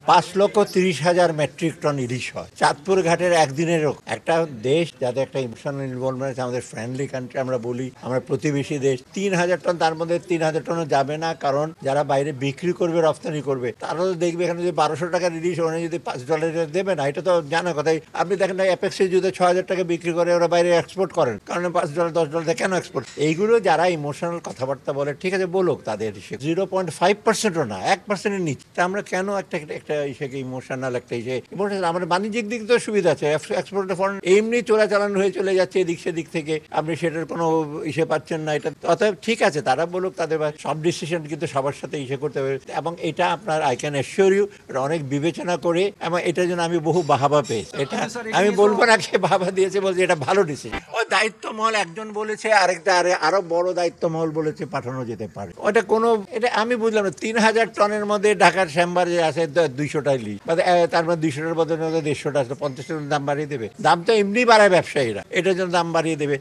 5,30,000 metric ton ইলিশ হয় চাঁদপুর ঘাটের একদিনের। একটা দেশ যাদের একটা ইমোশনাল ইনভলভমেন্ট আছে, আমাদের ফ্রেন্ডলি কান্ট্রি আমরা বলি, আমরা প্রতিবেশী দেশ, 3,000 টন, তার মধ্যে 3,000 টনও যাবে না, কারণ যারা বাইরে বিক্রি করবে, রপ্তানি করবে, তারা তো দেখবে এখানে যদি 1200 টাকার ইলিশ ওখানে যদি $5 দেবে না, এটা তো জানা কথাই। আপনি দেখেন না অ্যাপেক্সে যদি 6,000 টাকা বিক্রি করে, ওরা বাইরে এক্সপোর্ট করেন, কারণ $5 $10 কেন এক্সপোর্ট? এইগুলো যারা ইমোশনাল কথাবার্তা বলে, ঠিক আছে বলুক, তাদের 0.5%ও না, 1%-এর নিচে। তা আমরা কেন একটা ইসেকে ইমোশনাল একটা ইমোশনাল? আমাদের বাণিজ্যিক দিক তো সুবিধা আছে, এক্সপোর্ট ফরেন এমনি চোরাচালান হয়ে চলে যাচ্ছে এদিক সেদিক থেকে, আপনি সেটার কোনো ইসে পাচ্ছেন না। এটা অতএব ঠিক আছে, তারা বলুক, তাদের সব ডিসিশন কিন্তু সবার সাথে ইসে করতে হবে। এবং এটা আপনার, আই ক্যান অ্যাসিওর ইউ, এটা অনেক বিবেচনা করে, এবং এটার জন্য আমি বহু বাহাবা পেয়েছি। এটা আমি বলবো না কে বাহাবা দিয়েছে, বলছি এটা ভালো ডিসিশন। ওই দায়িত্বমহল একজন বলেছে, আরেকটা আরো বড় দায়িত্বমহল বলেছে পাঠানো যেতে পারে। ওটা কোনো, এটা আমি বুঝলাম না। 3,000 টনের মধ্যে ঢাকার চেম্বার যে আছে 200টা ইলিশ, তার মধ্যে 200টার বদলে 150টা আছে, 50 টাকা দাম বাড়িয়ে দেবে। দাম তো এমনি বাড়ায় ব্যবসায়ীরা, এটার জন্য দাম বাড়িয়ে দেবে।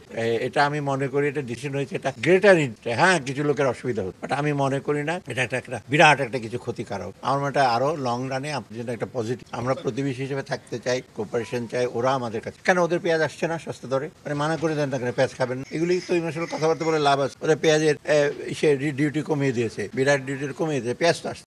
এটা আমি মনে করি এটা ডিসিশন হয়েছে, এটা গ্রেটার ইন্টারেস্ট। হ্যাঁ, কিছু লোকের অসুবিধা হচ্ছে, বাট আমি মনে করি না এটা একটা বিরাট একটা কিছু ক্ষতিকারক। আমার মনে হয় আরো লং রানে আপনার জন্য একটা পজিটিভ। আমরা প্রতিবেশী হিসেবে থাকতে চাই, কোঅপারেশন চাই। ওরা আমাদের কাছে কেন, ওদের পেঁয়াজ আসছে না সস্তা দরে, মানে মানা করে দেন না কেন, পেঁয়াজ খাবেন? এগুলি তো ইমোশনাল কথাবার্তা বলে লাভ আছে। ওদের পেঁয়াজের ডিউটি কমিয়ে দিয়েছে, বিরাট ডিউটি কমিয়ে দিয়েছে, পেঁয়াজ তো আসছে।